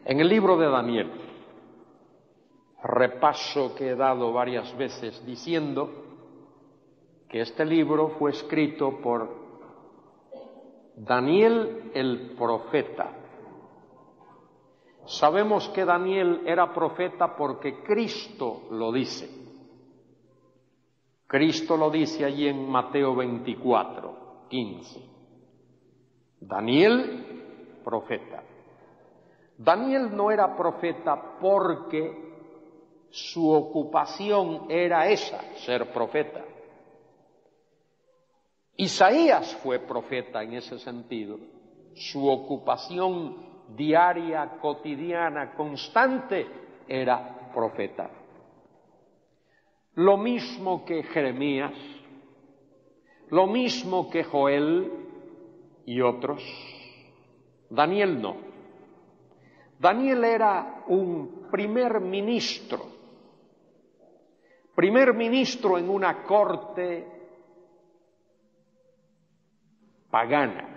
En el libro de Daniel, repaso que he dado varias veces diciendo que este libro fue escrito por Daniel el profeta. Sabemos que Daniel era profeta porque Cristo lo dice. Cristo lo dice allí en Mateo 24:15. Daniel, profeta. Daniel no era profeta porque su ocupación era esa, ser profeta. Isaías fue profeta en ese sentido. Su ocupación diaria, cotidiana, constante, era profeta. Lo mismo que Jeremías, lo mismo que Joel y otros. Daniel no. Daniel era un primer ministro en una corte pagana,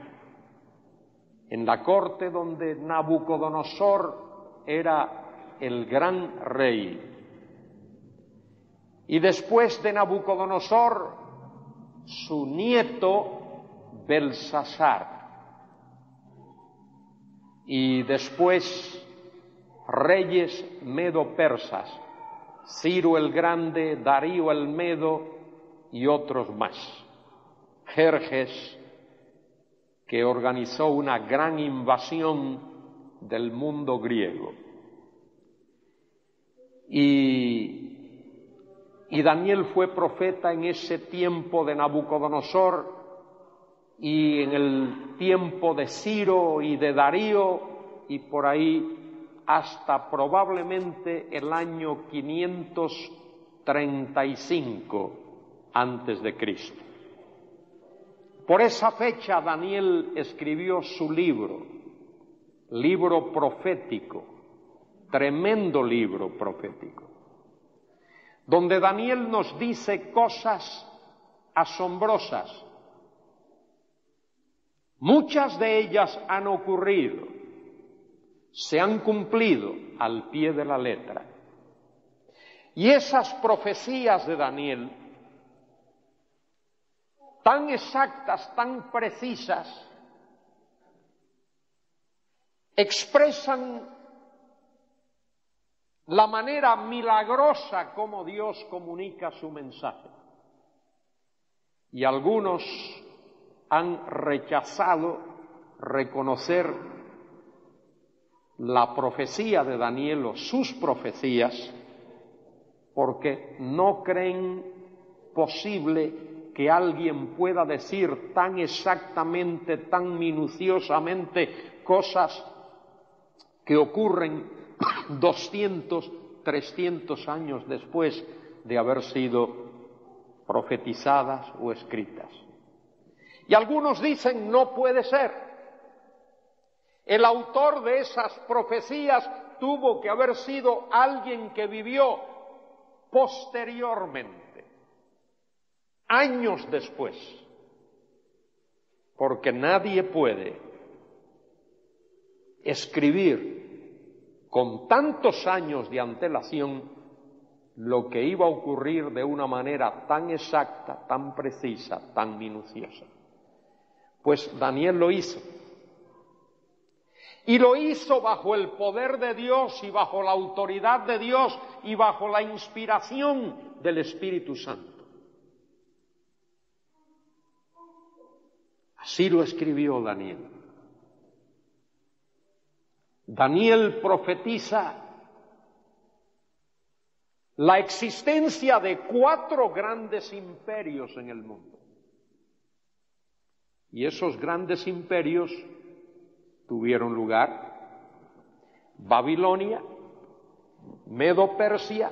en la corte donde Nabucodonosor era el gran rey. Y después de Nabucodonosor, su nieto Belsasar. Y después reyes medo-persas, Ciro el Grande, Darío el Medo y otros más. Jerjes, que organizó una gran invasión del mundo griego. Y Daniel fue profeta en ese tiempo de Nabucodonosor y en el tiempo de Ciro y de Darío y por ahí hasta probablemente el año 535 antes de Cristo. Por esa fecha Daniel escribió su libro profético, tremendo libro profético, donde Daniel nos dice cosas asombrosas. Muchas de ellas han ocurrido, se han cumplido al pie de la letra. Y esas profecías de Daniel, tan exactas, tan precisas, expresan la manera milagrosa como Dios comunica su mensaje. Y algunos han rechazado reconocer la profecía de Daniel o sus profecías porque no creen posible que alguien pueda decir tan exactamente, tan minuciosamente cosas que ocurren 200, 300 años después de haber sido profetizadas o escritas. Y algunos dicen, no puede ser. El autor de esas profecías tuvo que haber sido alguien que vivió posteriormente, años después, porque nadie puede escribir con tantos años de antelación lo que iba a ocurrir de una manera tan exacta, tan precisa, tan minuciosa. Pues Daniel lo hizo. Y lo hizo bajo el poder de Dios y bajo la autoridad de Dios y bajo la inspiración del Espíritu Santo. Así lo escribió Daniel. Daniel profetiza la existencia de 4 grandes imperios en el mundo. Y esos grandes imperios tuvieron lugar: Babilonia, Medo-Persia,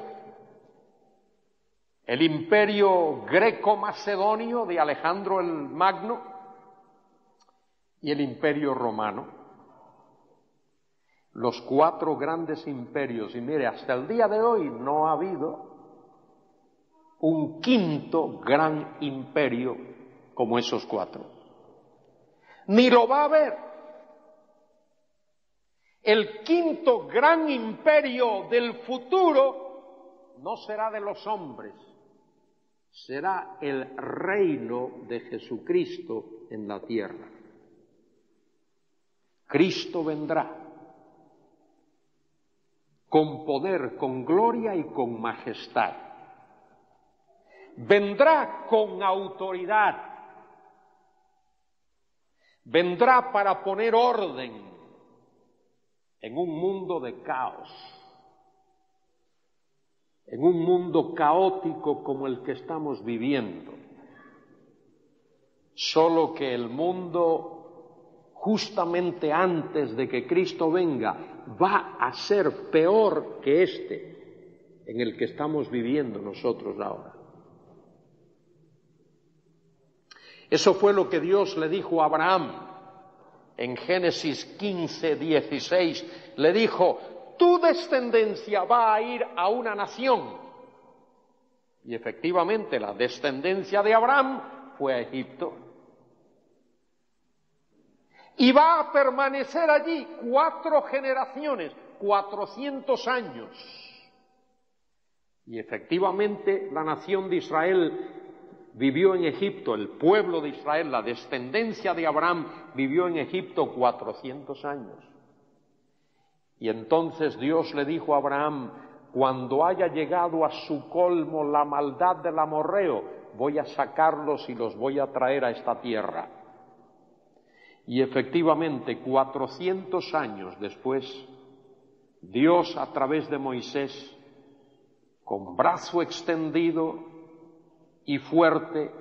el imperio greco-macedonio de Alejandro el Magno y el imperio romano. Los 4 grandes imperios. Y mire, hasta el día de hoy no ha habido un 5º gran imperio como esos 4. Ni lo va a haber. El quinto gran imperio del futuro no será de los hombres, será el reino de Jesucristo en la tierra. Cristo vendrá con poder, con gloria y con majestad. Vendrá con autoridad. Vendrá para poner orden en un mundo de caos, en un mundo caótico como el que estamos viviendo. Solo que el mundo, justamente antes de que Cristo venga, va a ser peor que este en el que estamos viviendo nosotros ahora. Eso fue lo que Dios le dijo a Abraham. En Génesis 15, 16, le dijo, tu descendencia va a ir a una nación. Y efectivamente la descendencia de Abraham fue a Egipto. Y va a permanecer allí 4 generaciones, 400 años. Y efectivamente la nación de Israel vivió en Egipto, el pueblo de Israel, la descendencia de Abraham, vivió en Egipto 400 años. Y entonces Dios le dijo a Abraham, cuando haya llegado a su colmo la maldad del amorreo, voy a sacarlos y los voy a traer a esta tierra. Y efectivamente, 400 años después, Dios a través de Moisés, con brazo extendido y fuerte,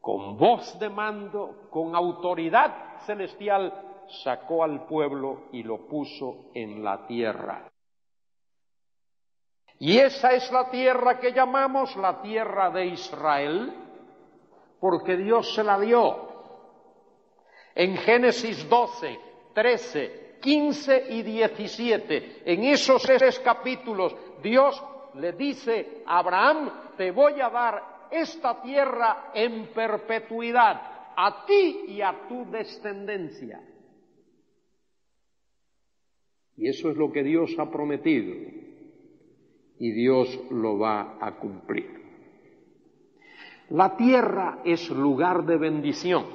con voz de mando, con autoridad celestial, sacó al pueblo y lo puso en la tierra. Y esa es la tierra que llamamos la tierra de Israel, porque Dios se la dio. En Génesis 12, 13, 15 y 17, en esos 3 capítulos, Dios le dice a Abraham, te voy a dar esta tierra en perpetuidad, a ti y a tu descendencia. Y eso es lo que Dios ha prometido, y Dios lo va a cumplir. La tierra es lugar de bendición.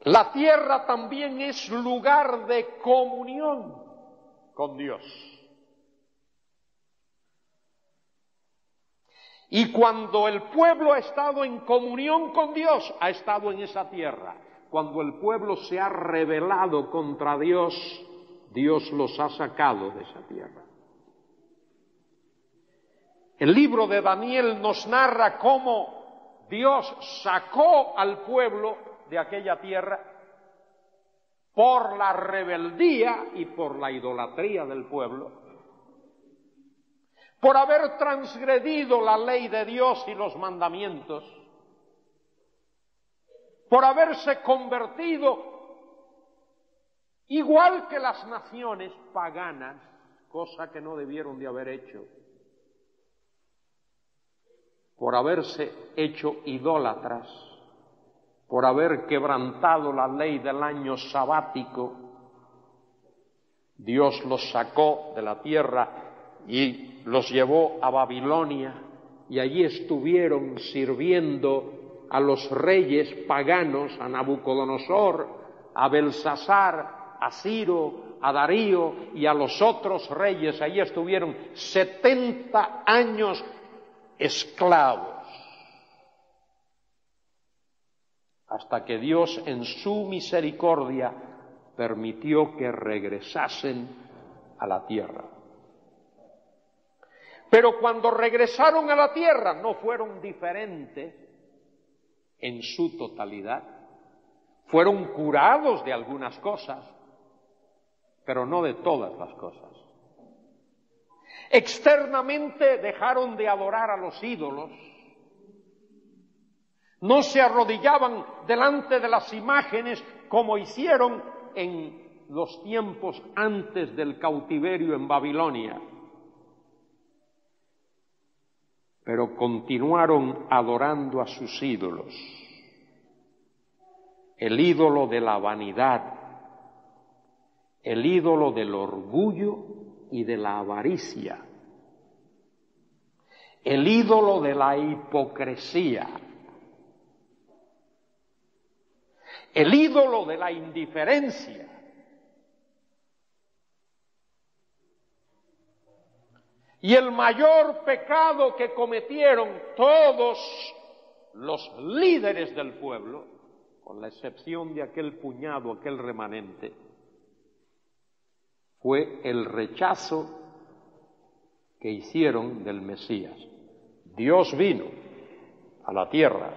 La tierra también es lugar de comunión con Dios. Y cuando el pueblo ha estado en comunión con Dios, ha estado en esa tierra. Cuando el pueblo se ha rebelado contra Dios, Dios los ha sacado de esa tierra. El libro de Daniel nos narra cómo Dios sacó al pueblo de aquella tierra por la rebeldía y por la idolatría del pueblo, por haber transgredido la ley de Dios y los mandamientos, por haberse convertido igual que las naciones paganas, cosa que no debieron de haber hecho, por haberse hecho idólatras, por haber quebrantado la ley del año sabático. Dios los sacó de la tierra y los llevó a Babilonia, y allí estuvieron sirviendo a los reyes paganos, a Nabucodonosor, a Belsasar, a Ciro, a Darío y a los otros reyes. Allí estuvieron 70 años esclavos, hasta que Dios en su misericordia permitió que regresasen a la tierra. Pero cuando regresaron a la tierra no fueron diferentes en su totalidad. Fueron curados de algunas cosas, pero no de todas las cosas. Externamente dejaron de adorar a los ídolos. No se arrodillaban delante de las imágenes como hicieron en los tiempos antes del cautiverio en Babilonia. Pero continuaron adorando a sus ídolos. el ídolo de la vanidad, el ídolo del orgullo y de la avaricia, el ídolo de la hipocresía, el ídolo de la indiferencia, y el mayor pecado que cometieron todos los líderes del pueblo, con la excepción de aquel puñado, aquel remanente, fue el rechazo que hicieron del Mesías. Dios vino a la tierra,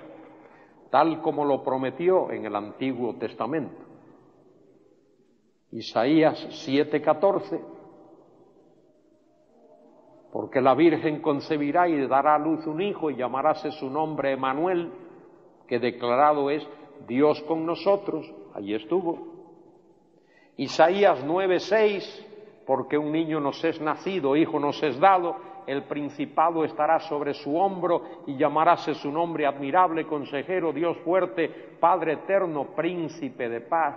tal como lo prometió en el Antiguo Testamento. Isaías 7:14, porque la Virgen concebirá y dará a luz un hijo y llamaráse su nombre Emanuel, que declarado es Dios con nosotros. Allí estuvo. Isaías 9:6, porque un niño nos es nacido, hijo nos es dado, el principado estará sobre su hombro y llamaráse su nombre admirable, consejero, Dios fuerte, Padre eterno, príncipe de paz.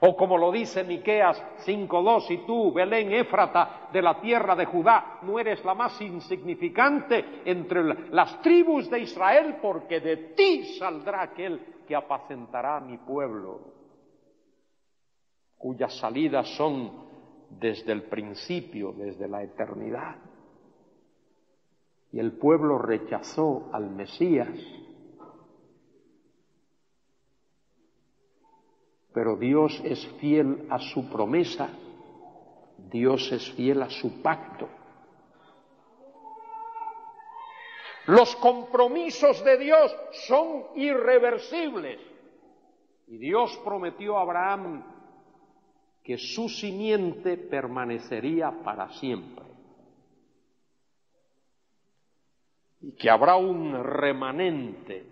O como lo dice Miqueas 5:2, y tú, Belén Éfrata, de la tierra de Judá, no eres la más insignificante entre las tribus de Israel, porque de ti saldrá aquel que apacentará a mi pueblo, cuyas salidas son desde el principio, desde la eternidad. Y el pueblo rechazó al Mesías, pero Dios es fiel a su promesa, Dios es fiel a su pacto. Los compromisos de Dios son irreversibles. Y Dios prometió a Abraham que su simiente permanecería para siempre. Y que habrá un remanente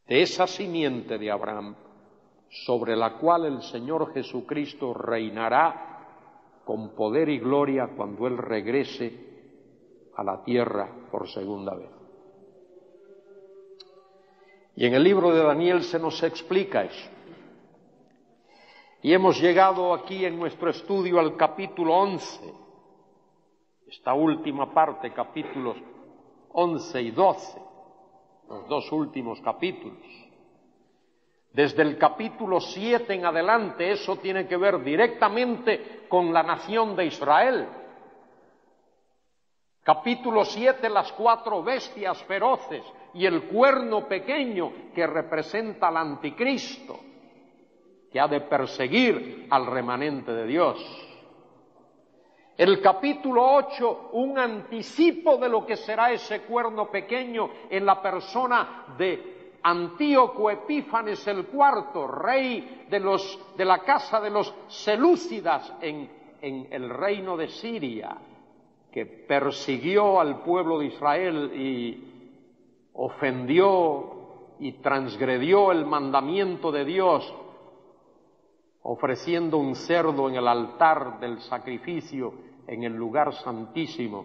de esa simiente de Abraham, sobre la cual el Señor Jesucristo reinará con poder y gloria cuando Él regrese a la tierra por segunda vez. Y en el libro de Daniel se nos explica eso. Y hemos llegado aquí en nuestro estudio al capítulo 11, esta última parte, capítulos 11 y 12, los dos últimos capítulos. Desde el capítulo 7 en adelante, eso tiene que ver directamente con la nación de Israel. Capítulo 7, las 4 bestias feroces y el cuerno pequeño que representa al anticristo, que ha de perseguir al remanente de Dios. El capítulo 8, un anticipo de lo que será ese cuerno pequeño en la persona de Antíoco Epífanes el IV, rey de la casa de los selúcidas en el reino de Siria, que persiguió al pueblo de Israel y ofendió y transgredió el mandamiento de Dios, ofreciendo un cerdo en el altar del sacrificio en el lugar santísimo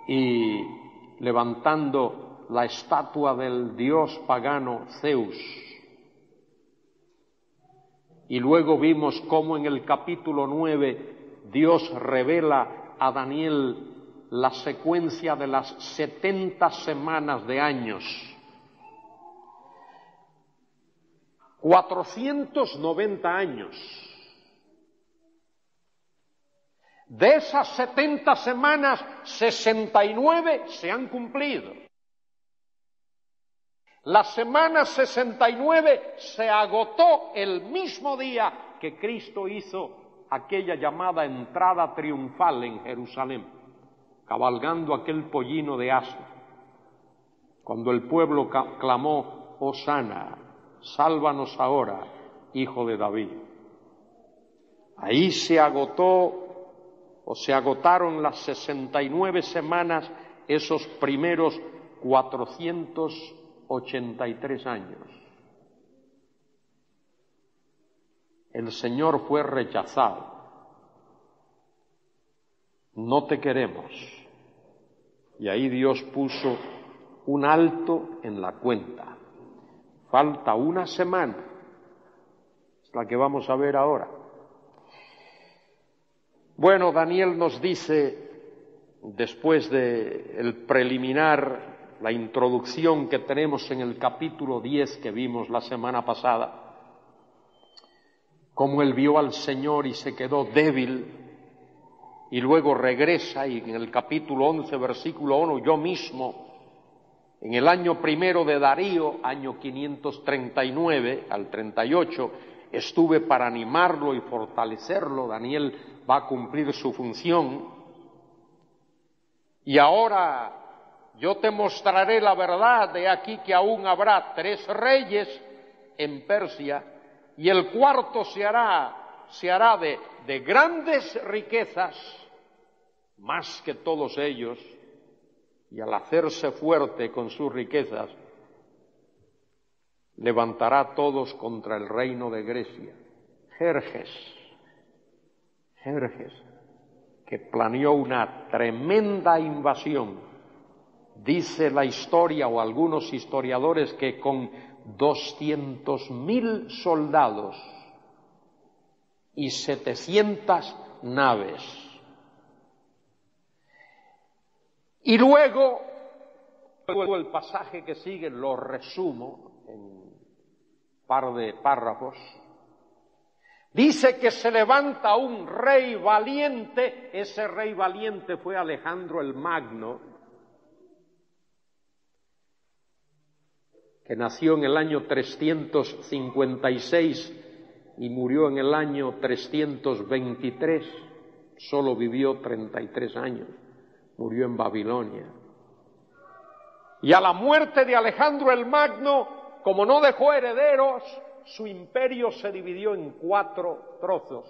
y levantando la estatua del dios pagano Zeus. Y luego vimos cómo en el capítulo 9 Dios revela a Daniel la secuencia de las 70 semanas de años. 490 años. De esas 70 semanas, 69 se han cumplido. La semana 69 se agotó el mismo día que Cristo hizo aquella llamada entrada triunfal en Jerusalén, cabalgando aquel pollino de asno, cuando el pueblo clamó: Hosana, sálvanos ahora, hijo de David. Ahí se agotó, o se agotaron las 69 semanas, esos primeros 483 años. El Señor fue rechazado. No te queremos. Y ahí Dios puso un alto en la cuenta. Falta una semana, es la que vamos a ver ahora. Bueno, Daniel nos dice, después del preliminar, la introducción que tenemos en el capítulo 10 que vimos la semana pasada, cómo él vio al Señor y se quedó débil, y luego regresa, y en el capítulo 11, versículo 1, yo mismo, en el año primero de Darío, año 539 al 38, estuve para animarlo y fortalecerlo. Daniel va a cumplir su función. Y ahora yo te mostraré la verdad, de aquí que aún habrá 3 reyes en Persia, y el cuarto se hará de grandes riquezas, más que todos ellos, y al hacerse fuerte con sus riquezas, levantará a todos contra el reino de Grecia. Jerjes, que planeó una tremenda invasión. Dice la historia, o algunos historiadores, que con 200.000 soldados y 700 naves. Y luego el pasaje que sigue lo resumo en un par de párrafos. Dice que se levanta un rey valiente. Ese rey valiente fue Alejandro el Magno, que nació en el año 356 y murió en el año 323. Solo vivió 33 años. Murió en Babilonia. Y a la muerte de Alejandro el Magno, como no dejó herederos, su imperio se dividió en 4 trozos,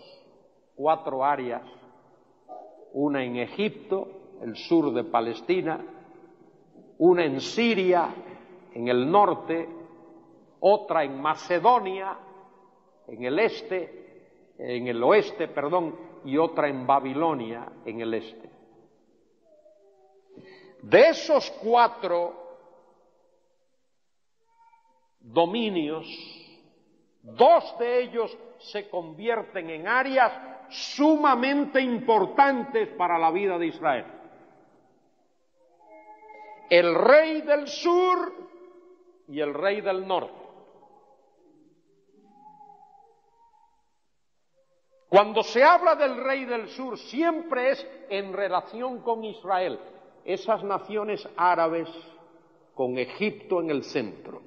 4 áreas. Una en Egipto, el sur de Palestina, una en Siria, en el norte, otra en Macedonia, en el oeste, y otra en Babilonia, en el este. De esos 4 dominios, 2 de ellos se convierten en áreas sumamente importantes para la vida de Israel. El rey del sur y el rey del norte. Cuando se habla del rey del sur, siempre es en relación con Israel, esas naciones árabes con Egipto en el centro.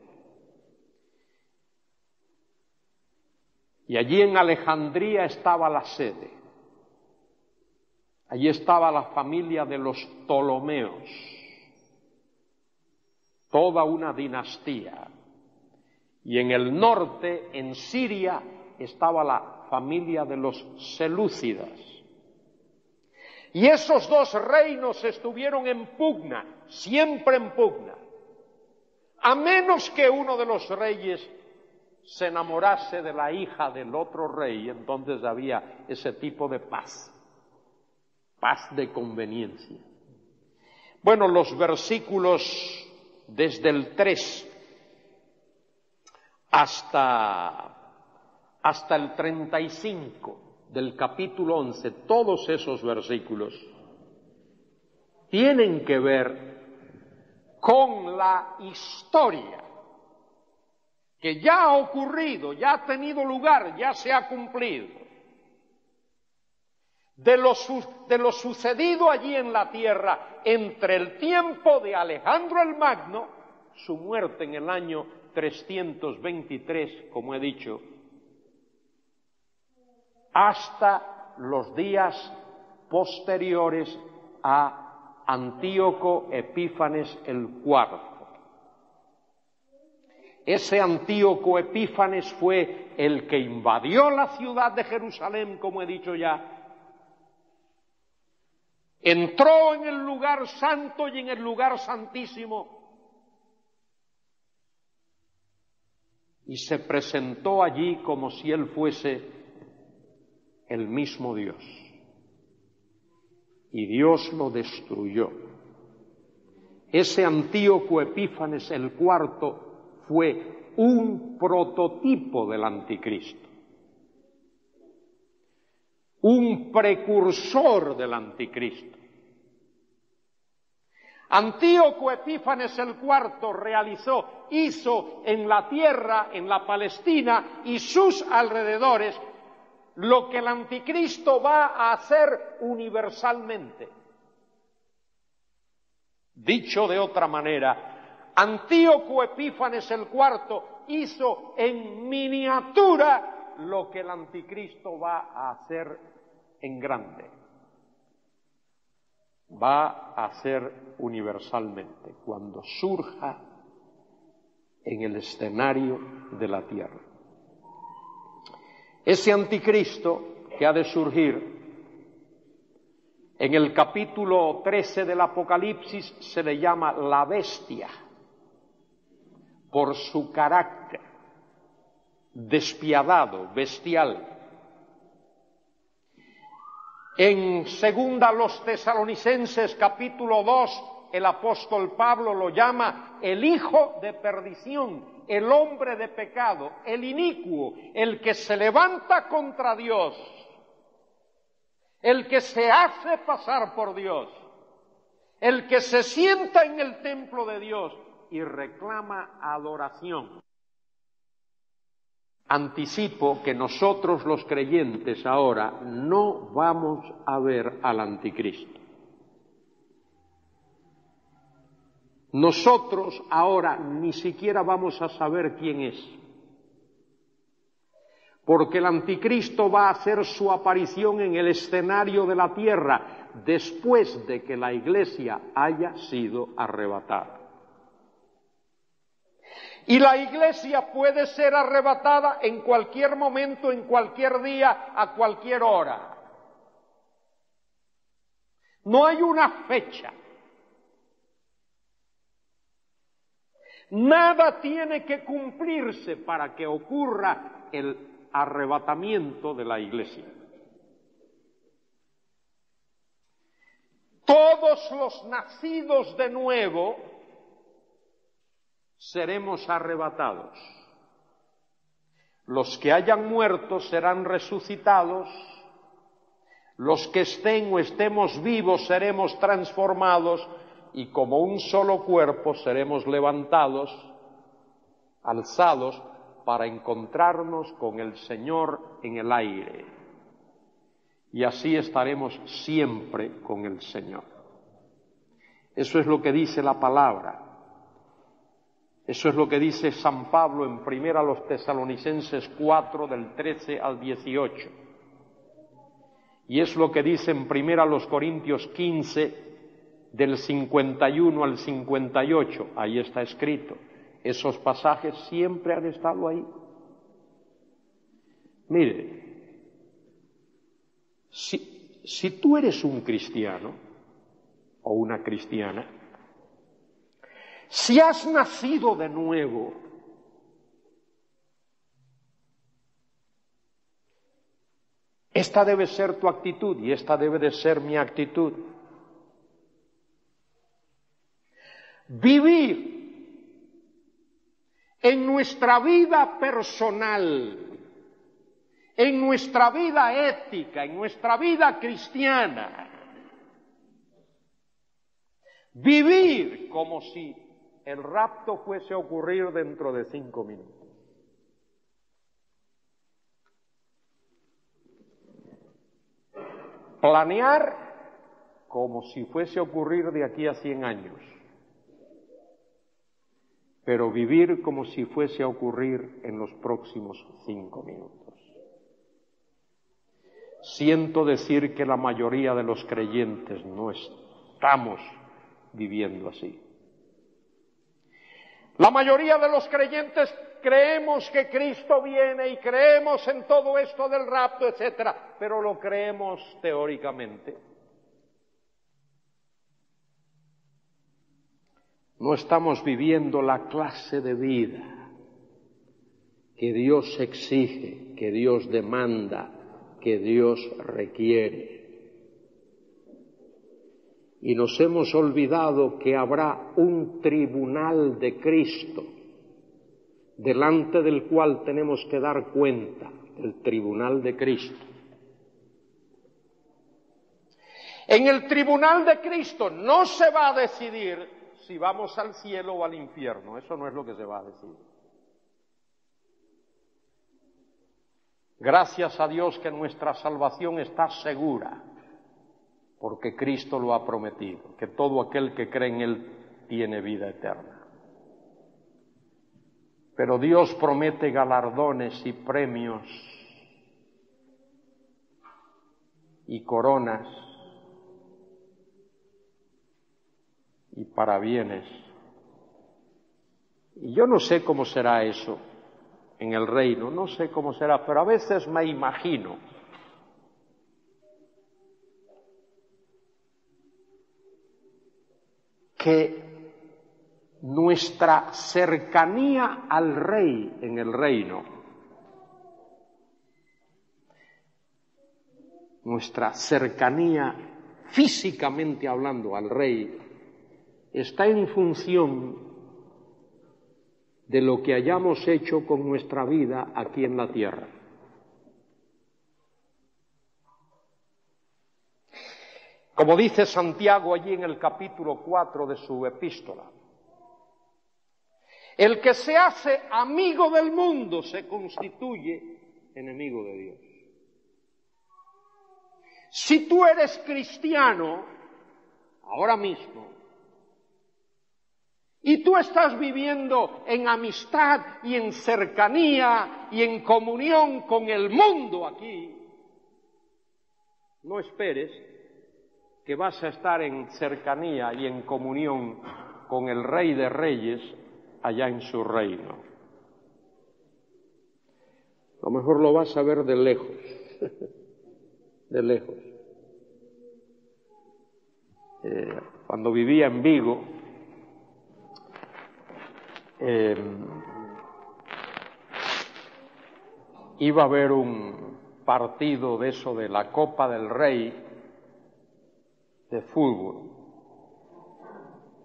Y allí en Alejandría estaba la sede. Allí estaba la familia de los Ptolomeos, toda una dinastía. Y en el norte, en Siria, estaba la familia de los selúcidas. Y esos 2 reinos estuvieron en pugna, siempre en pugna. A menos que uno de los reyes se enamorase de la hija del otro rey, entonces había ese tipo de paz de conveniencia. Bueno, los versículos desde el 3 hasta el 35 del capítulo 11, todos esos versículos tienen que ver con la historia que ya ha ocurrido, ya ha tenido lugar, ya se ha cumplido, de lo sucedido allí en la tierra entre el tiempo de Alejandro el Magno, su muerte en el año 323, como he dicho, hasta los días posteriores a Antíoco Epífanes el IV. Ese Antíoco Epífanes fue el que invadió la ciudad de Jerusalén, como he dicho ya. Entró en el lugar santo y en el lugar santísimo y se presentó allí como si él fuese el mismo Dios. Y Dios lo destruyó. Ese Antíoco Epífanes el IV fue un prototipo del anticristo, un precursor del anticristo. Antíoco Epífanes el IV hizo en la tierra, en la Palestina y sus alrededores, lo que el anticristo va a hacer universalmente. Dicho de otra manera, Antíoco Epífanes el IV hizo en miniatura lo que el anticristo va a hacer en grande. Va a hacer universalmente cuando surja en el escenario de la tierra. Ese anticristo que ha de surgir, en el capítulo 13 del Apocalipsis se le llama la bestia, por su carácter despiadado, bestial. En segunda los Tesalonicenses capítulo 2, el apóstol Pablo lo llama el hijo de perdición, el hombre de pecado, el inicuo, el que se levanta contra Dios, el que se hace pasar por Dios, el que se sienta en el templo de Dios y reclama adoración. Anticipo que nosotros los creyentes ahora no vamos a ver al anticristo. Nosotros ahora ni siquiera vamos a saber quién es, porque el anticristo va a hacer su aparición en el escenario de la tierra después de que la iglesia haya sido arrebatada. Y la iglesia puede ser arrebatada en cualquier momento, en cualquier día, a cualquier hora. No hay una fecha. Nada tiene que cumplirse para que ocurra el arrebatamiento de la iglesia. Todos los nacidos de nuevo seremos arrebatados. Los que hayan muerto serán resucitados. Los que estén o estemos vivos seremos transformados y como un solo cuerpo seremos levantados, alzados, para encontrarnos con el Señor en el aire. Y así estaremos siempre con el Señor. Eso es lo que dice la palabra. Eso es lo que dice San Pablo en 1 Tesalonicenses 4, del 13 al 18. Y es lo que dice en 1 Corintios 15, del 51 al 58. Ahí está escrito. Esos pasajes siempre han estado ahí. Mire, si tú eres un cristiano o una cristiana, si has nacido de nuevo, esta debe ser tu actitud y esta debe de ser mi actitud. Vivir en nuestra vida personal, en nuestra vida ética, en nuestra vida cristiana, vivir como si el rapto fuese a ocurrir dentro de 5 minutos. Planear como si fuese a ocurrir de aquí a 100 años. Pero vivir como si fuese a ocurrir en los próximos 5 minutos. Siento decir que la mayoría de los creyentes no estamos viviendo así. La mayoría de los creyentes creemos que Cristo viene y creemos en todo esto del rapto, etcétera, pero lo creemos teóricamente. No estamos viviendo la clase de vida que Dios exige, que Dios demanda, que Dios requiere. y nos hemos olvidado que habrá un tribunal de Cristo delante del cual tenemos que dar cuenta, el tribunal de Cristo. En el tribunal de Cristo no se va a decidir si vamos al cielo o al infierno, eso no es lo que se va a decidir. Gracias a Dios que nuestra salvación está segura, porque Cristo lo ha prometido, que todo aquel que cree en Él tiene vida eterna. Pero Dios promete galardones y premios y coronas y parabienes. Y yo no sé cómo será eso en el reino, no sé cómo será, pero a veces me imagino que nuestra cercanía al Rey en el reino, nuestra cercanía físicamente hablando al Rey, está en función de lo que hayamos hecho con nuestra vida aquí en la tierra. Como dice Santiago allí en el capítulo 4 de su epístola, el que se hace amigo del mundo se constituye enemigo de Dios. Si tú eres cristiano, ahora mismo, y tú estás viviendo en amistad y en cercanía y en comunión con el mundo aquí, no esperes que vas a estar en cercanía y en comunión con el Rey de Reyes allá en su reino. A lo mejor lo vas a ver de lejos, de lejos. Cuando vivía en Vigo, iba a haber un partido de eso de la Copa del Rey de fútbol.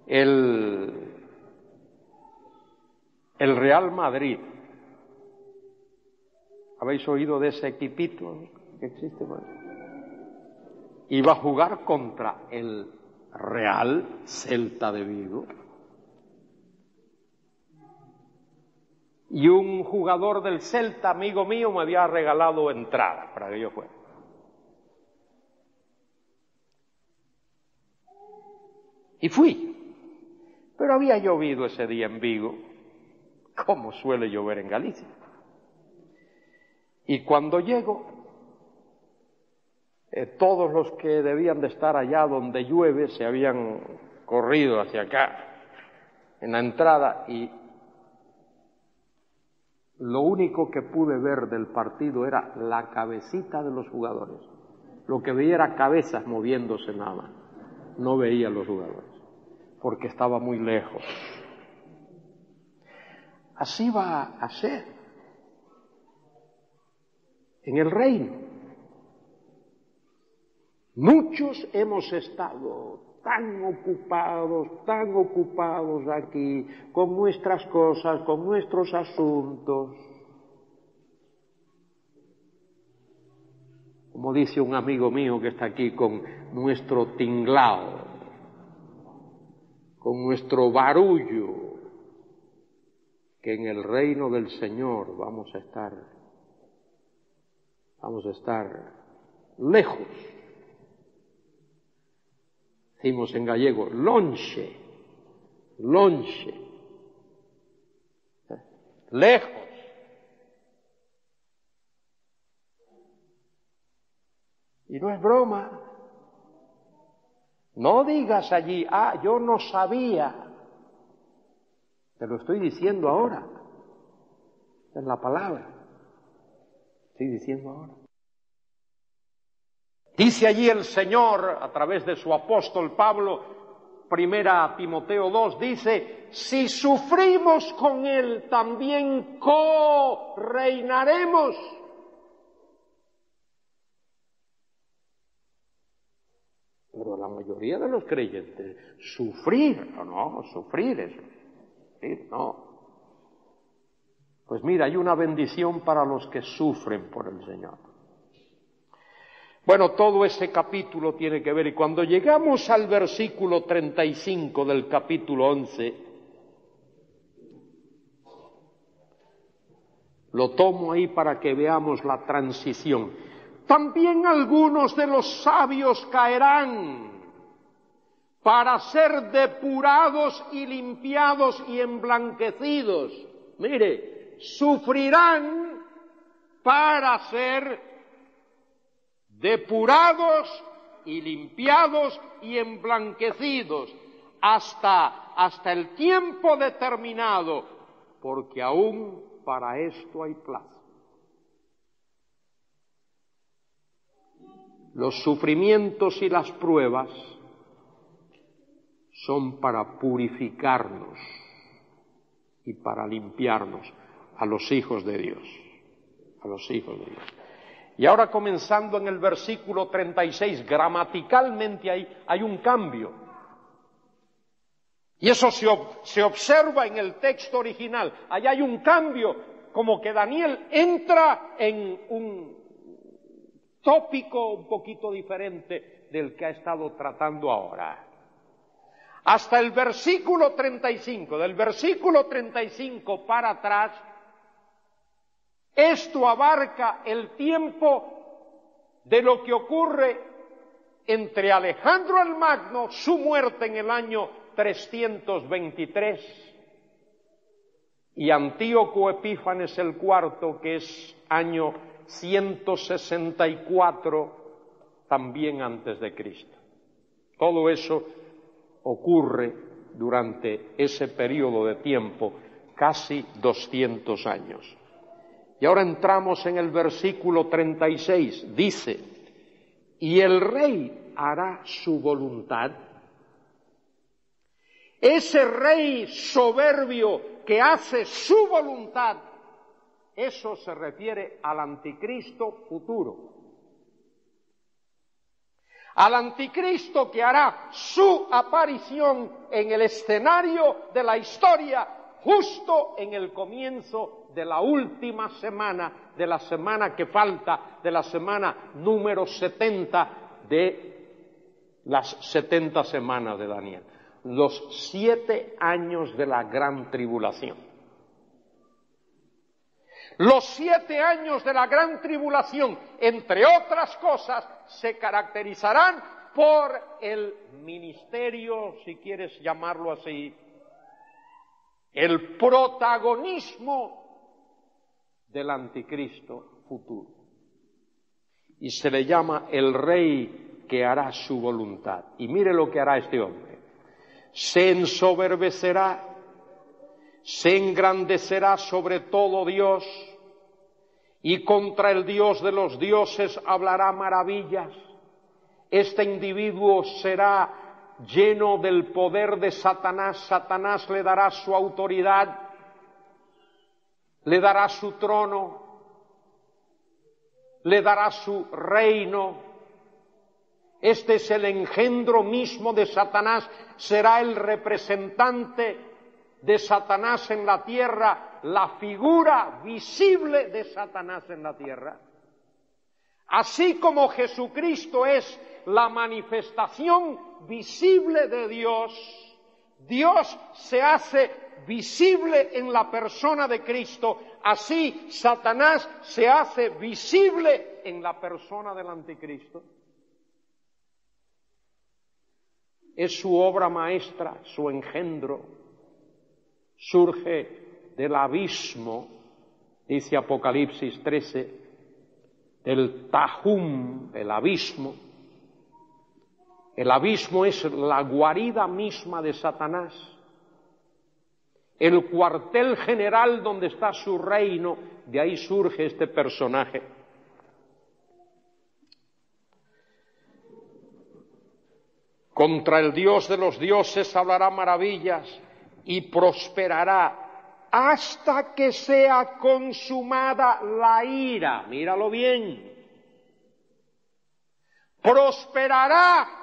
El Real Madrid, ¿habéis oído de ese equipito que existe? Iba a jugar contra el Real Celta de Vigo. Y un jugador del Celta, amigo mío, me había regalado entrada para que yo fuera. Y fui. Pero había llovido ese día en Vigo, como suele llover en Galicia. Y cuando llego, todos los que debían de estar allá donde llueve se habían corrido hacia acá, en la entrada, y lo único que pude ver del partido era la cabecita de los jugadores. Lo que veía era cabezas moviéndose nada más. No veía los jugadores, porque estaba muy lejos. Así va a ser en el reino. Muchos hemos estado tan ocupados aquí, con nuestras cosas, con nuestros asuntos. Como dice un amigo mío que está aquí, con nuestro tinglao, con nuestro barullo, que en el reino del Señor vamos a estar lejos. Decimos en gallego, longe, lejos. Y no es broma. No digas allí, yo no sabía. Te lo estoy diciendo ahora. Es la palabra. Estoy diciendo ahora. Dice allí el Señor, a través de su apóstol Pablo, 1 Timoteo 2, dice, si sufrimos con Él, también co-reinaremos. Pero la mayoría de los creyentes, sufrir, no, sufrir es sufrir, no. Pues mira, hay una bendición para los que sufren por el Señor. Bueno, todo ese capítulo tiene que ver, y cuando llegamos al versículo 35 del capítulo 11, lo tomo ahí para que veamos la transición. También algunos de los sabios caerán para ser depurados y limpiados y emblanquecidos. Mire, sufrirán para ser depurados y limpiados y emblanquecidos hasta el tiempo determinado, porque aún para esto hay plazo. Los sufrimientos y las pruebas son para purificarnos y para limpiarnos a los hijos de Dios, a los hijos de Dios. Y ahora comenzando en el versículo 36, gramaticalmente hay un cambio. Y eso se observa en el texto original. Allá hay un cambio, como que Daniel entra en un tópico un poquito diferente del que ha estado tratando ahora. Hasta el versículo 35, del versículo 35 para atrás, esto abarca el tiempo de lo que ocurre entre Alejandro el Magno, su muerte en el año 323, y Antíoco Epífanes el IV, que es año 164, también antes de Cristo. Todo eso ocurre durante ese periodo de tiempo, casi 200 años. Y ahora entramos en el versículo 36, dice, y el rey hará su voluntad. Ese rey soberbio que hace su voluntad, eso se refiere al anticristo futuro. Al anticristo que hará su aparición en el escenario de la historia justo en el comienzo de la última semana, de la semana que falta, de la semana número 70 de las 70 semanas de Daniel. Los 7 años de la gran tribulación. Los 7 años de la gran tribulación, entre otras cosas, se caracterizarán por el ministerio, si quieres llamarlo así, el protagonismo del anticristo futuro. Y se le llama el rey que hará su voluntad. Y mire lo que hará este hombre. Se ensoberbecerá, se engrandecerá sobre todo Dios, y contra el Dios de los dioses hablará maravillas. Este individuo será lleno del poder de Satanás. Satanás le dará su autoridad, le dará su trono, le dará su reino. Este es el engendro mismo de Satanás, será el representante de Satanás en la tierra, la figura visible de Satanás en la tierra. Así como Jesucristo es la manifestación visible de Dios, Dios se hace visible en la persona de Cristo, así Satanás se hace visible en la persona del anticristo. Es su obra maestra, su engendro. Surge del abismo, dice Apocalipsis 13, del Tahum, el abismo. El abismo es la guarida misma de Satanás, el cuartel general donde está su reino, de ahí surge este personaje. Contra el Dios de los dioses hablará maravillas y prosperará hasta que sea consumada la ira. Míralo bien. Prosperará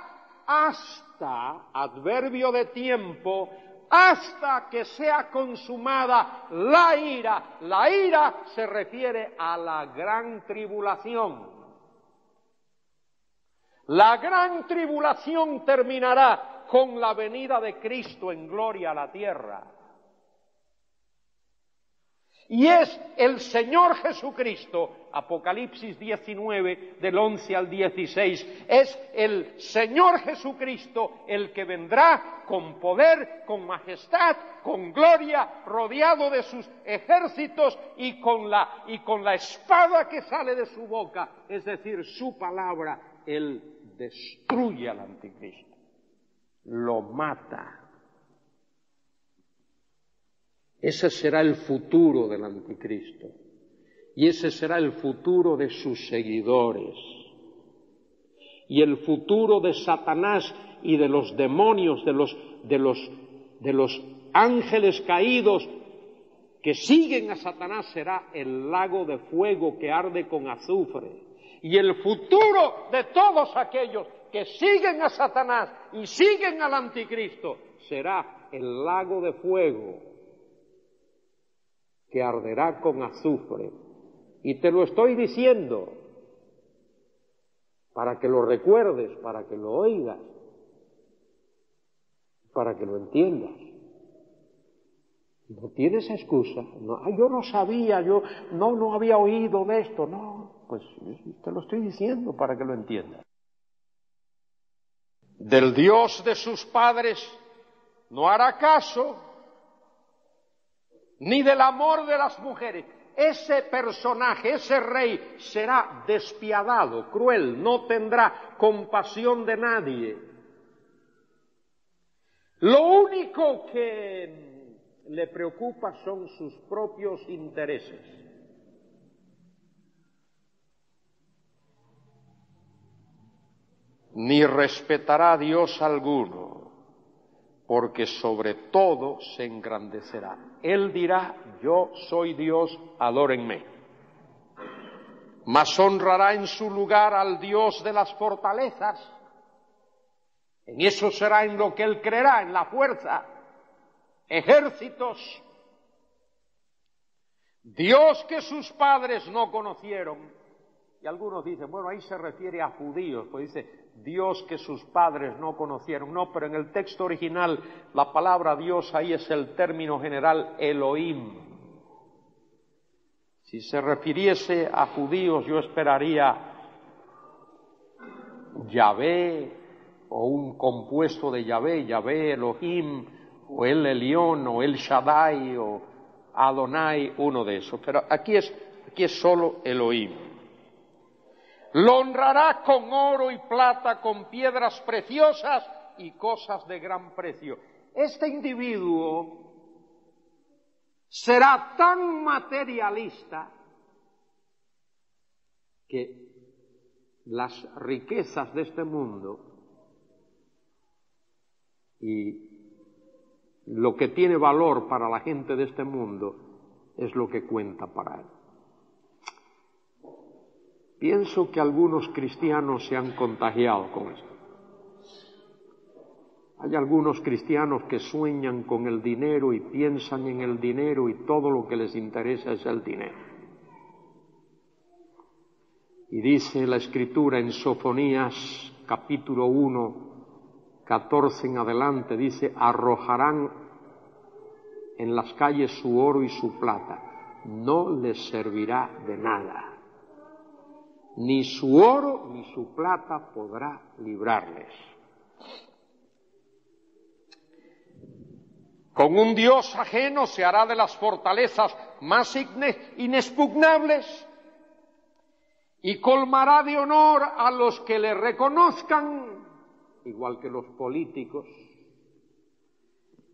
hasta, adverbio de tiempo, hasta que sea consumada la ira. La ira se refiere a la gran tribulación. La gran tribulación terminará con la venida de Cristo en gloria a la tierra. Y es el Señor Jesucristo, Apocalipsis 19, del 11 al 16, es el Señor Jesucristo el que vendrá con poder, con majestad, con gloria, rodeado de sus ejércitos y con la espada que sale de su boca, es decir, su palabra. Él destruye al anticristo, lo mata. Ese será el futuro del anticristo y ese será el futuro de sus seguidores y el futuro de Satanás y de los demonios, de los ángeles caídos que siguen a Satanás será el lago de fuego que arde con azufre. Y el futuro de todos aquellos que siguen a Satanás y siguen al anticristo será el lago de fuego que arderá con azufre. Y te lo estoy diciendo para que lo recuerdes, para que lo oigas, para que lo entiendas. No tienes excusa. No, yo no sabía, yo no había oído de esto. No, pues te lo estoy diciendo para que lo entiendas. Del Dios de sus padres no hará caso, ni del amor de las mujeres. Ese personaje, ese rey, será despiadado, cruel, no tendrá compasión de nadie. Lo único que le preocupa son sus propios intereses. Ni respetará a Dios alguno, porque sobre todo se engrandecerá. Él dirá, yo soy Dios, adórenme. Mas honrará en su lugar al Dios de las fortalezas. En eso será en lo que él creerá, en la fuerza, ejércitos. Dios que sus padres no conocieron. Y algunos dicen, bueno, ahí se refiere a judíos, pues dice, Dios que sus padres no conocieron. No, pero en el texto original la palabra Dios ahí es el término general Elohim. Si se refiriese a judíos yo esperaría Yahvé o un compuesto de Yahvé, Yahvé Elohim o El Elión o El Shaddai o Adonai, uno de esos. Pero aquí es solo Elohim. Lo honrará con oro y plata, con piedras preciosas y cosas de gran precio. Este individuo será tan materialista que las riquezas de este mundo y lo que tiene valor para la gente de este mundo es lo que cuenta para él. Pienso que algunos cristianos se han contagiado con esto. Hay algunos cristianos que sueñan con el dinero y piensan en el dinero y todo lo que les interesa es el dinero. Y dice la Escritura en Sofonías capítulo 1, 14 en adelante, dice, arrojarán en las calles su oro y su plata, no les servirá de nada. Ni su oro ni su plata podrá librarles. Con un Dios ajeno se hará de las fortalezas más inexpugnables y colmará de honor a los que le reconozcan, igual que los políticos,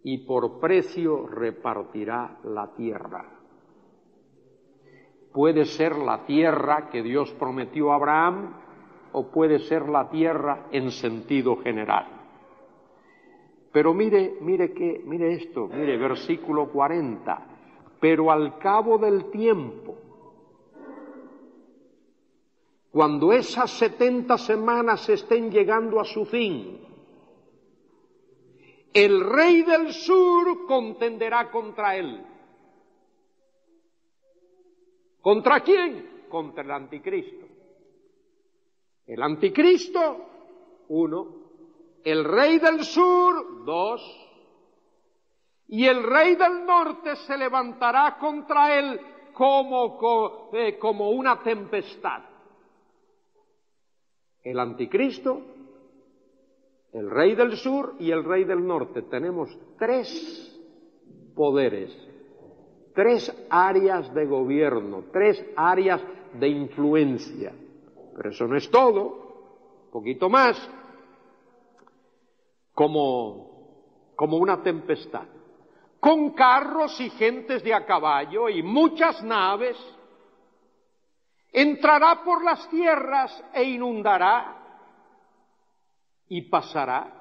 y por precio repartirá la tierra. Puede ser la tierra que Dios prometió a Abraham o puede ser la tierra en sentido general. Pero mire esto, versículo 40. Pero al cabo del tiempo, cuando esas 70 semanas estén llegando a su fin, el rey del sur contenderá contra él. ¿Contra quién? Contra el anticristo. El anticristo, 1. El rey del sur, 2. Y el rey del norte se levantará contra él como una tempestad. El anticristo, el rey del sur y el rey del norte. Tenemos 3 poderes, 3 áreas de gobierno, 3 áreas de influencia. Pero eso no es todo, un poquito más, como una tempestad. Con carros y gentes de a caballo y muchas naves, entrará por las tierras e inundará y pasará.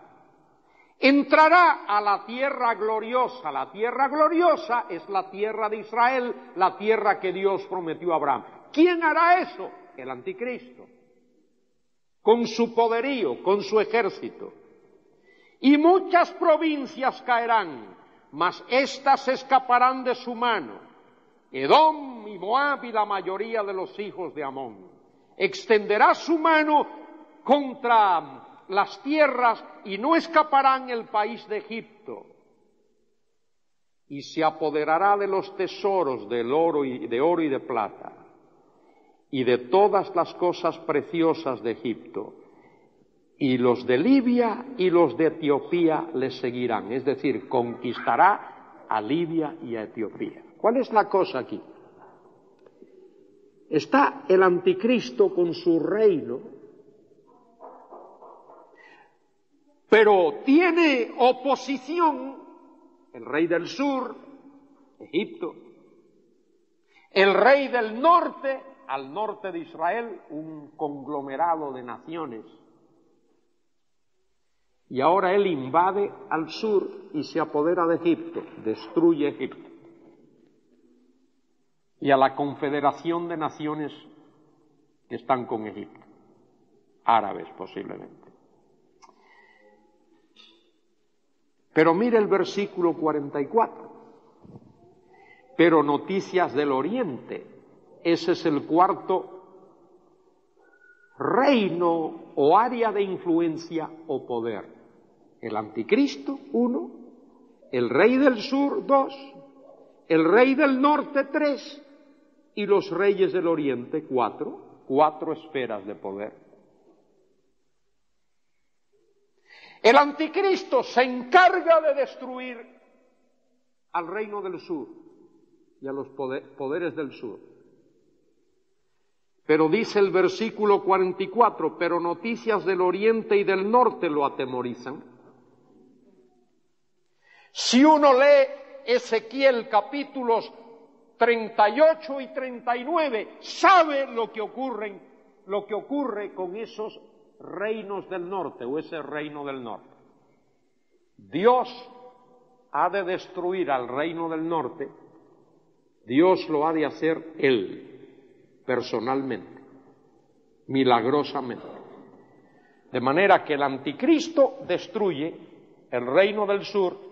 Entrará a la tierra gloriosa. La tierra gloriosa es la tierra de Israel, la tierra que Dios prometió a Abraham. ¿Quién hará eso? El anticristo, con su poderío, con su ejército. Y muchas provincias caerán, mas éstas escaparán de su mano. Edom y Moab y la mayoría de los hijos de Amón. Extenderá su mano contra las tierras y no escaparán el país de Egipto. Y se apoderará de los tesoros de oro y de plata y de todas las cosas preciosas de Egipto. Y los de Libia y los de Etiopía le seguirán, es decir, conquistará a Libia y a Etiopía. ¿Cuál es la cosa aquí? Está el anticristo con su reino, pero tiene oposición el rey del sur, Egipto, el rey del norte, al norte de Israel, un conglomerado de naciones. Y ahora él invade al sur y se apodera de Egipto, destruye Egipto. Y a la confederación de naciones que están con Egipto, árabes posiblemente. Pero mire el versículo 44. Pero noticias del oriente, ese es el cuarto reino o área de influencia o poder. El anticristo, 1, el rey del sur, 2, el rey del norte, 3, y los reyes del oriente, 4 esferas de poder. El anticristo se encarga de destruir al reino del sur y a los poderes del sur. Pero dice el versículo 44, pero noticias del oriente y del norte lo atemorizan. Si uno lee Ezequiel capítulos 38 y 39, sabe lo que ocurre con esos reinos del norte o ese reino del norte. Dios ha de destruir al reino del norte, Dios lo ha de hacer Él, personalmente, milagrosamente. De manera que el anticristo destruye el reino del sur,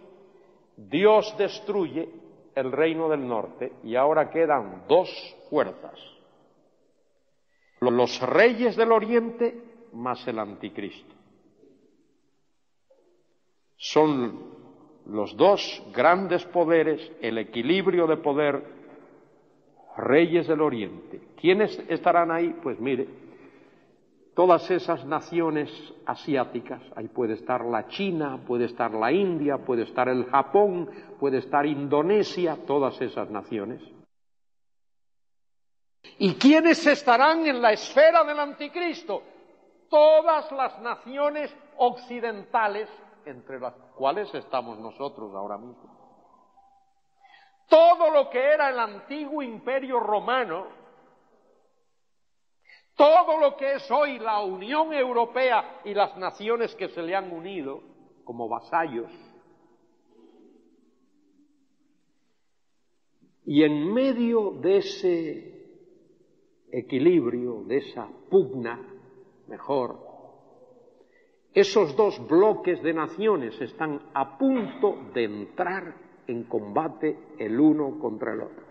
Dios destruye el reino del norte y ahora quedan 2 fuerzas. Los reyes del oriente más el anticristo. Son los 2 grandes poderes, el equilibrio de poder, reyes del oriente. ¿Quiénes estarán ahí? Pues mire, todas esas naciones asiáticas, ahí puede estar la China, puede estar la India, puede estar el Japón, puede estar Indonesia, todas esas naciones. ¿Y quiénes estarán en la esfera del anticristo? Todas las naciones occidentales, entre las cuales estamos nosotros ahora mismo. Todo lo que era el antiguo imperio romano, todo lo que es hoy la Unión Europea y las naciones que se le han unido como vasallos. Y en medio de ese equilibrio, de esa pugna, mejor, Esos dos bloques de naciones están a punto de entrar en combate el uno contra el otro.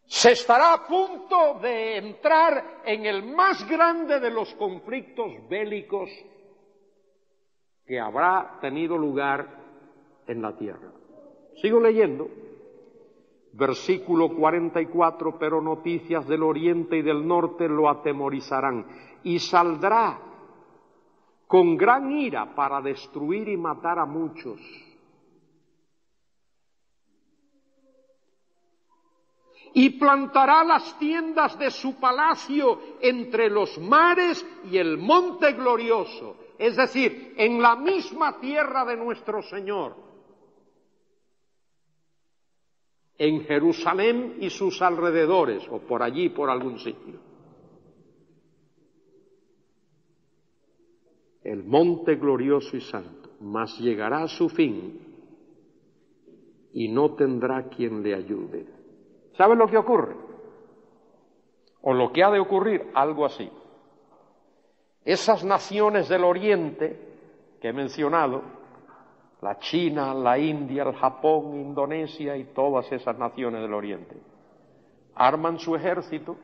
Se estará a punto de entrar en el más grande de los conflictos bélicos que habrá tenido lugar en la tierra. Sigo leyendo. Versículo 44, pero noticias del oriente y del norte lo atemorizarán, y saldrá con gran ira para destruir y matar a muchos. Y plantará las tiendas de su palacio entre los mares y el monte glorioso, es decir, en la misma tierra de nuestro Señor, en Jerusalén y sus alrededores, o por allí, por algún sitio. El monte glorioso y santo, mas llegará a su fin y no tendrá quien le ayude. ¿Saben lo que ocurre? O lo que ha de ocurrir, algo así. Esas naciones del Oriente que he mencionado, la China, la India, el Japón, Indonesia y todas esas naciones del Oriente, arman su ejército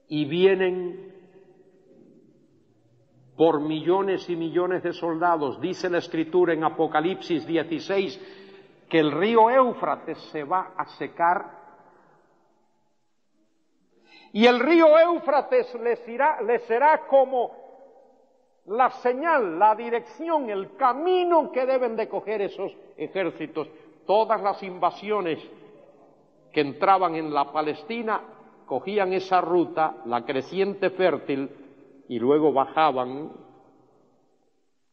y vienen por millones y millones de soldados. Dice la Escritura en Apocalipsis 16 que el río Éufrates se va a secar y el río Éufrates les será como la señal, la dirección, el camino que deben de coger esos ejércitos. Todas las invasiones que entraban en la Palestina cogían esa ruta, la creciente fértil, y luego bajaban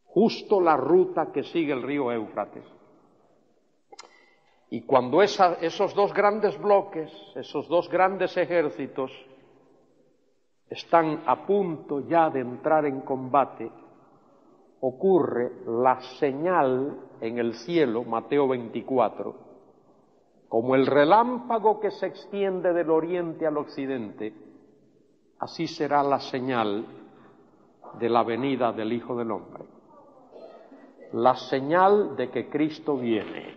justo la ruta que sigue el río Éufrates. Y cuando esos dos grandes bloques, esos dos grandes ejércitos, están a punto ya de entrar en combate, ocurre la señal en el cielo, Mateo 24, como el relámpago que se extiende del oriente al occidente, así será la señal de la venida del Hijo del Hombre, la señal de que Cristo viene.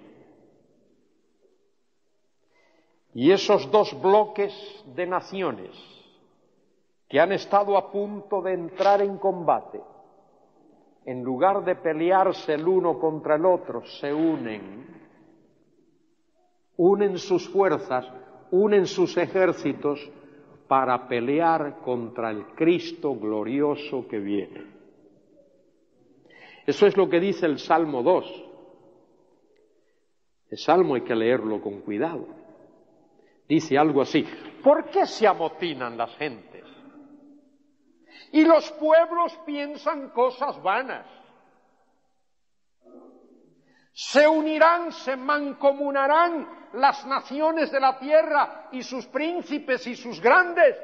Y esos dos bloques de naciones que han estado a punto de entrar en combate, en lugar de pelearse el uno contra el otro, se unen sus fuerzas, unen sus ejércitos para pelear contra el Cristo glorioso que viene. Eso es lo que dice el Salmo 2. El Salmo hay que leerlo con cuidado. Dice algo así: ¿por qué se amotinan las gentes? Y los pueblos piensan cosas vanas. Se unirán, se mancomunarán las naciones de la tierra y sus príncipes y sus grandes,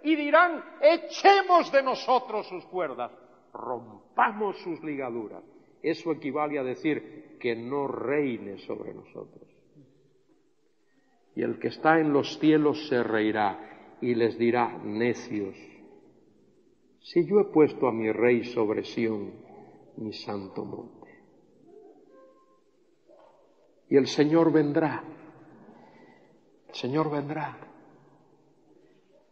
y dirán: echemos de nosotros sus cuerdas, rompamos sus ligaduras. Eso equivale a decir que no reine sobre nosotros. Y el que está en los cielos se reirá y les dirá: necios, si yo he puesto a mi rey sobre Sión, mi santo monte. Y el Señor vendrá, el Señor vendrá.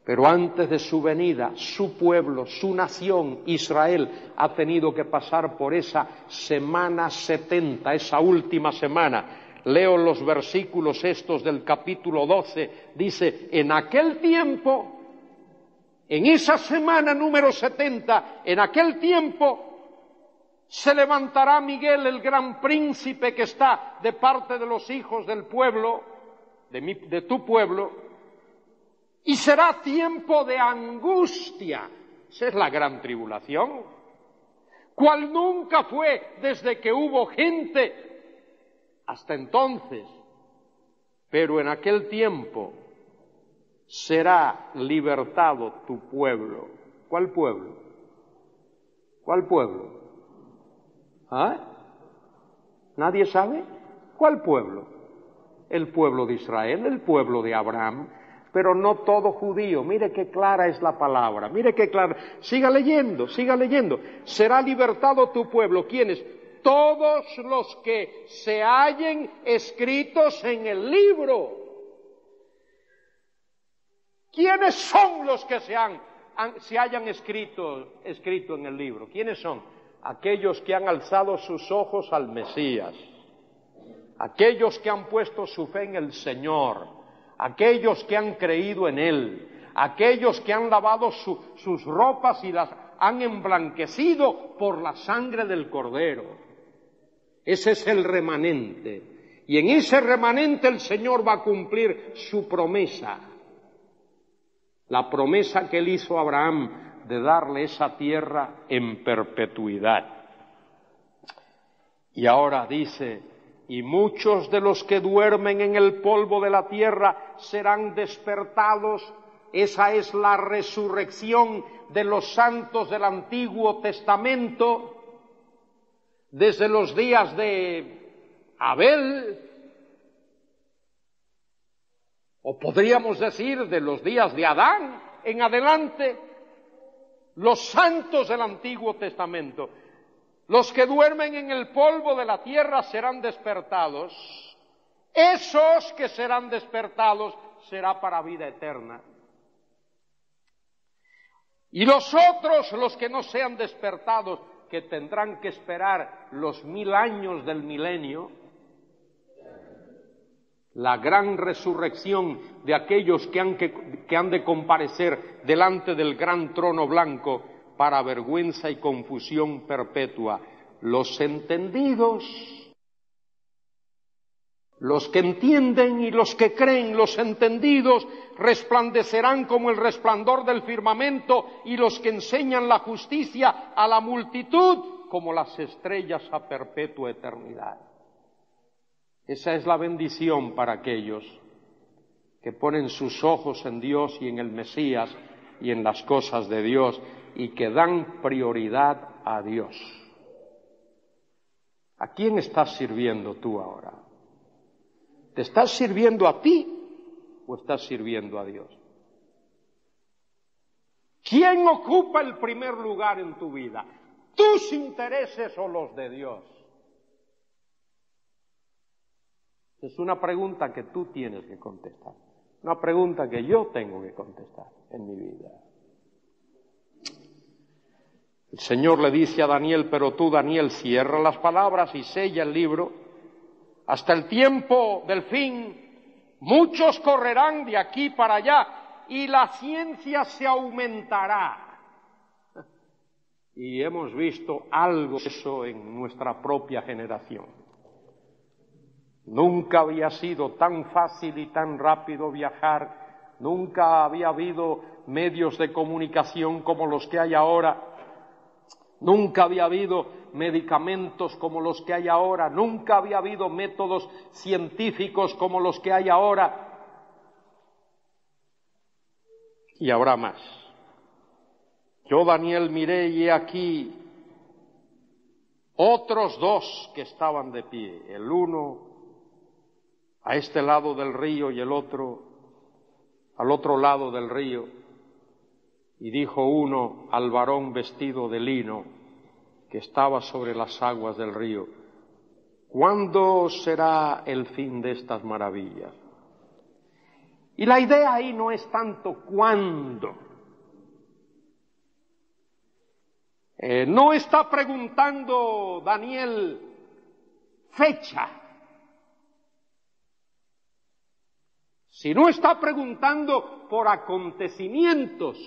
Pero antes de su venida, su pueblo, su nación, Israel, ha tenido que pasar por esa semana 70, esa última semana. Leo los versículos estos del capítulo 12, dice: en aquel tiempo, en esa semana número 70, en aquel tiempo, se levantará Miguel, el gran príncipe que está de parte de los hijos del pueblo, de tu pueblo, y será tiempo de angustia. Esa es la gran tribulación, cual nunca fue desde que hubo gente hasta entonces. Pero en aquel tiempo será libertado tu pueblo. ¿Cuál pueblo? ¿Cuál pueblo? ¿Ah? ¿Nadie sabe? ¿Cuál pueblo? el pueblo de Israel, el pueblo de Abraham, pero no todo judío. Mire qué clara es la palabra, mire qué clara. Siga leyendo, siga leyendo. Será libertado tu pueblo. ¿Quiénes? Todos los que se hallen escritos en el libro. ¿Quiénes son los que se hayan escrito en el libro? ¿Quiénes son? Aquellos que han alzado sus ojos al Mesías, aquellos que han puesto su fe en el Señor, aquellos que han creído en Él, aquellos que han lavado sus ropas y las han emblanquecido por la sangre del Cordero. Ese es el remanente. Y en ese remanente el Señor va a cumplir su promesa. La promesa que Él hizo a Abraham de darle esa tierra en perpetuidad. Y ahora dice, y muchos de los que duermen en el polvo de la tierra serán despertados. Esa es la resurrección de los santos del Antiguo Testamento, desde los días de Abel, o podríamos decir de los días de Adán en adelante, los santos del Antiguo Testamento. Los que duermen en el polvo de la tierra serán despertados. Esos que serán despertados será para vida eterna. Y los otros, los que no sean despertados, que tendrán que esperar los 1000 años del milenio, la gran resurrección de aquellos que han de comparecer delante del gran trono blanco para vergüenza y confusión perpetua. Los entendidos, los que entienden y los que creen, los entendidos resplandecerán como el resplandor del firmamento, y los que enseñan la justicia a la multitud como las estrellas a perpetua eternidad. Esa es la bendición para aquellos que ponen sus ojos en Dios y en el Mesías y en las cosas de Dios, y que dan prioridad a Dios. ¿A quién estás sirviendo tú ahora? ¿Te estás sirviendo a ti o estás sirviendo a Dios? ¿Quién ocupa el primer lugar en tu vida? ¿Tus intereses o los de Dios? Es una pregunta que tú tienes que contestar, una pregunta que yo tengo que contestar en mi vida. El Señor le dice a Daniel, pero tú, Daniel, cierra las palabras y sella el libro. Hasta el tiempo del fin, muchos correrán de aquí para allá y la ciencia se aumentará. Y hemos visto algo de eso en nuestra propia generación. Nunca había sido tan fácil y tan rápido viajar, nunca había habido medios de comunicación como los que hay ahora. Nunca había habido medicamentos como los que hay ahora, nunca había habido métodos científicos como los que hay ahora. Y habrá más. Yo, Daniel, miré y he aquí otros 2 que estaban de pie, el uno a este lado del río y el otro al otro lado del río. Y dijo uno al varón vestido de lino que estaba sobre las aguas del río, ¿cuándo será el fin de estas maravillas? Y la idea ahí no es tanto cuándo. No está preguntando Daniel fecha, sino está preguntando por acontecimientos,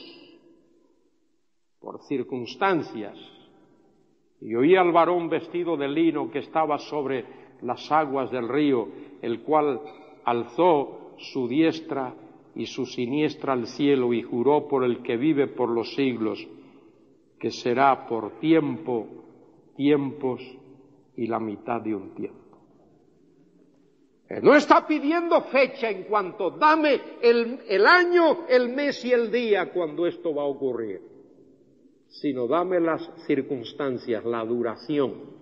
por circunstancias. Y oí al varón vestido de lino que estaba sobre las aguas del río, el cual alzó su diestra y su siniestra al cielo y juró por el que vive por los siglos, que será por tiempo, tiempos y la mitad de un tiempo. No está pidiendo fecha en cuanto, dame el año, el mes y el día cuando esto va a ocurrir, sino dame las circunstancias, la duración.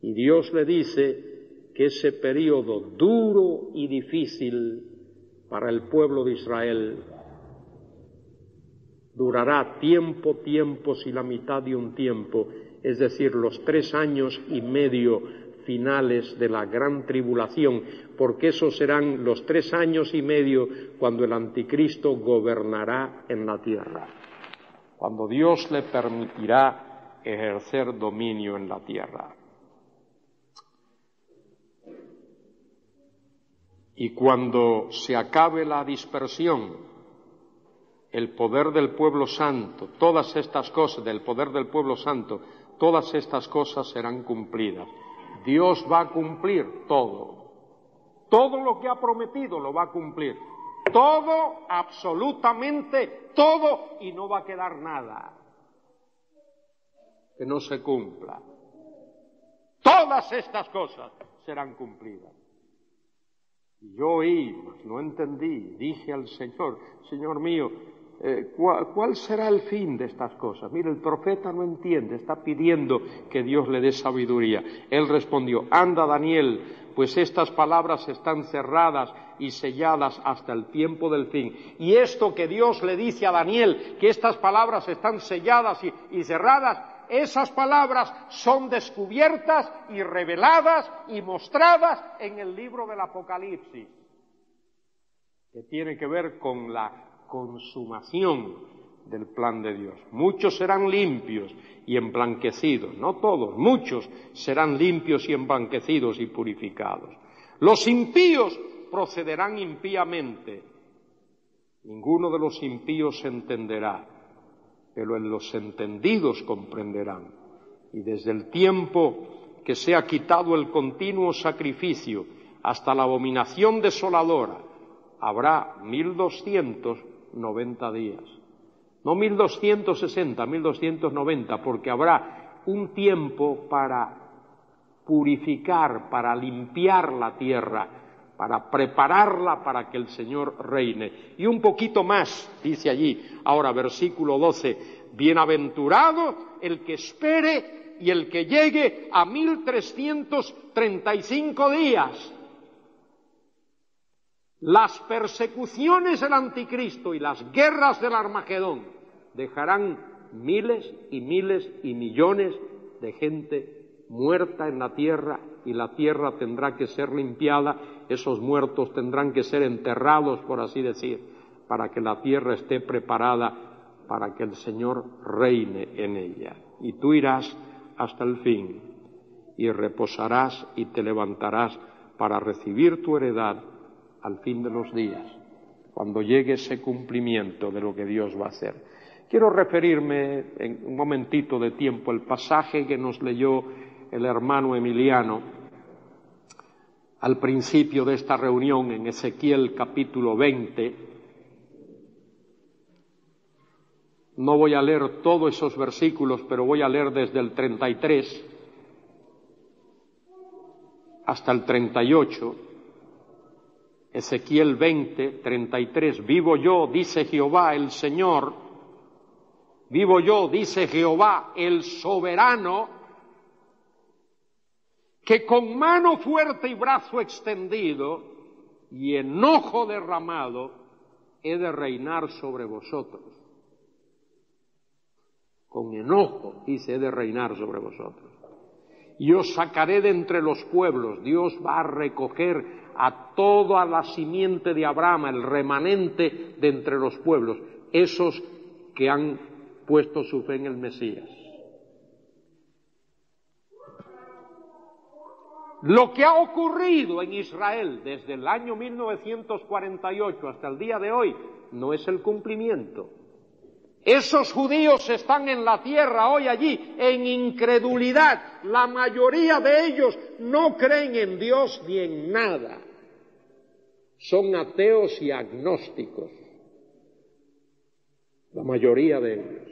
Y Dios le dice que ese periodo duro y difícil para el pueblo de Israel durará tiempos y la mitad de un tiempo, es decir, los 3 años y medio finales de la gran tribulación, porque esos serán los 3 años y medio cuando el anticristo gobernará en la tierra, cuando Dios le permitirá ejercer dominio en la tierra. Y cuando se acabe la dispersión, el poder del pueblo santo, todas estas cosas del poder del pueblo santo, todas estas cosas serán cumplidas. Dios va a cumplir todo. Todo lo que ha prometido lo va a cumplir. Todo, absolutamente todo, y no va a quedar nada que no se cumpla. Todas estas cosas serán cumplidas. Y yo oí, mas no entendí, dije al Señor, Señor mío, ¿cuál será el fin de estas cosas? Mire, el profeta no entiende, está pidiendo que Dios le dé sabiduría. Él respondió, anda Daniel, pues estas palabras están cerradas y selladas hasta el tiempo del fin. Y esto que Dios le dice a Daniel, que estas palabras están selladas y cerradas, esas palabras son descubiertas y reveladas y mostradas en el libro del Apocalipsis, que tiene que ver con la consumación del plan de Dios. Muchos serán limpios y emblanquecidos, no todos, muchos serán limpios y emblanquecidos y purificados. Los impíos procederán impíamente, ninguno de los impíos se entenderá, pero en los entendidos comprenderán. Y desde el tiempo que se ha quitado el continuo sacrificio hasta la abominación desoladora, habrá 1290 días. No 1260, 1290, porque habrá un tiempo para purificar, para limpiar la tierra, para prepararla para que el Señor reine. Y un poquito más, dice allí, ahora versículo 12, bienaventurado el que espere y el que llegue a 1335 días. Las persecuciones del anticristo y las guerras del Armagedón dejarán miles y miles y millones de gente muerta en la tierra, y la tierra tendrá que ser limpiada, esos muertos tendrán que ser enterrados, por así decir, para que la tierra esté preparada para que el Señor reine en ella. Y tú irás hasta el fin, y reposarás y te levantarás para recibir tu heredad al fin de los días, cuando llegue ese cumplimiento de lo que Dios va a hacer. Quiero referirme en un momentito de tiempo al pasaje que nos leyó el hermano Emiliano al principio de esta reunión en Ezequiel capítulo 20. No voy a leer todos esos versículos, pero voy a leer desde el 33 hasta el 38. Ezequiel 20, 33. Vivo yo, dice Jehová el Señor, vivo yo, dice Jehová el soberano, que con mano fuerte y brazo extendido y enojo derramado he de reinar sobre vosotros. Con enojo, dice, he de reinar sobre vosotros. Y os sacaré de entre los pueblos. Dios va a recoger a toda la simiente de Abraham, el remanente de entre los pueblos, esos que han puesto su fe en el Mesías. Lo que ha ocurrido en Israel desde el año 1948 hasta el día de hoy no es el cumplimiento. Esos judíos están en la tierra hoy allí en incredulidad. La mayoría de ellos no creen en Dios ni en nada. Son ateos y agnósticos. La mayoría de ellos.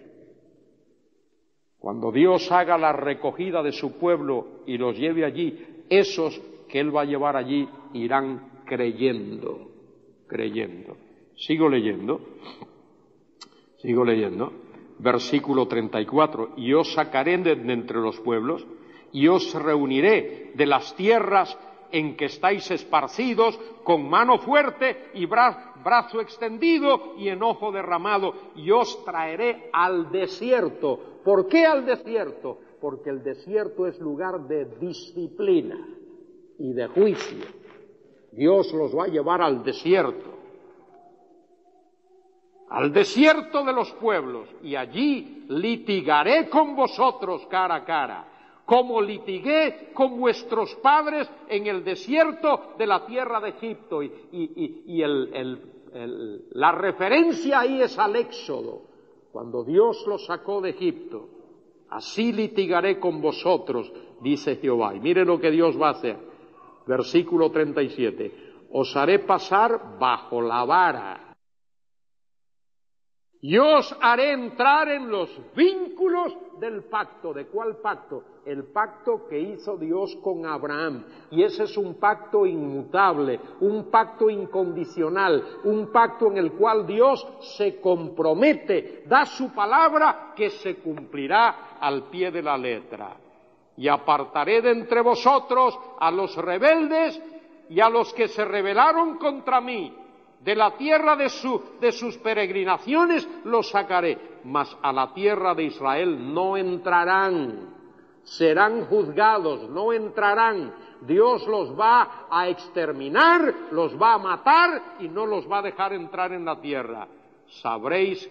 Cuando Dios haga la recogida de su pueblo y los lleve allí, esos que Él va a llevar allí irán creyendo. Sigo leyendo. Versículo 34. Y os sacaré de entre los pueblos, y os reuniré de las tierras en que estáis esparcidos, con mano fuerte y brazo extendido y enojo derramado, y os traeré al desierto. ¿Por qué al desierto? Porque el desierto es lugar de disciplina y de juicio. Dios los va a llevar al desierto de los pueblos, y allí litigaré con vosotros cara a cara, como litigué con vuestros padres en el desierto de la tierra de Egipto. La referencia ahí es al Éxodo, cuando Dios los sacó de Egipto. Así litigaré con vosotros, dice Jehová. Y mire lo que Dios va a hacer. Versículo 37. Os haré pasar bajo la vara. Y os haré entrar en los vínculos del pacto. ¿De cuál pacto? El pacto que hizo Dios con Abraham. Y ese es un pacto inmutable, un pacto incondicional, un pacto en el cual Dios se compromete, da su palabra que se cumplirá al pie de la letra. Y apartaré de entre vosotros a los rebeldes y a los que se rebelaron contra mí. De la tierra de sus peregrinaciones los sacaré, mas a la tierra de Israel no entrarán. Serán juzgados, no entrarán. Dios los va a exterminar, los va a matar y no los va a dejar entrar en la tierra. Sabréis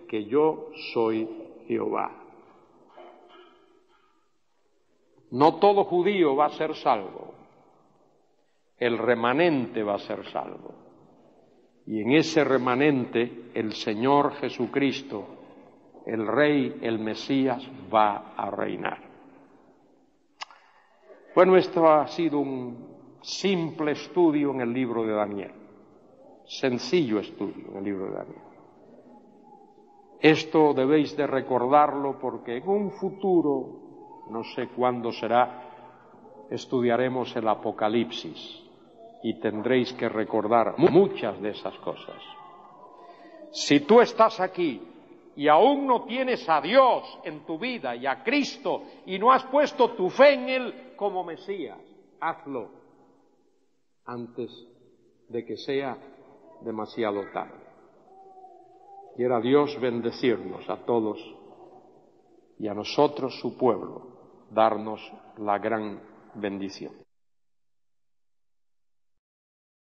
que yo soy Jehová. No todo judío va a ser salvo. El remanente va a ser salvo. Y en ese remanente el Señor Jesucristo, el Rey, el Mesías, va a reinar. Bueno, esto ha sido un simple estudio en el libro de Daniel. Sencillo estudio en el libro de Daniel. Esto debéis de recordarlo porque en un futuro, no sé cuándo será, estudiaremos el Apocalipsis. Y tendréis que recordar muchas de esas cosas. Si tú estás aquí y aún no tienes a Dios en tu vida y a Cristo y no has puesto tu fe en Él como Mesías, hazlo antes de que sea demasiado tarde. Quiera Dios bendecirnos a todos y a nosotros, su pueblo, darnos la gran bendición.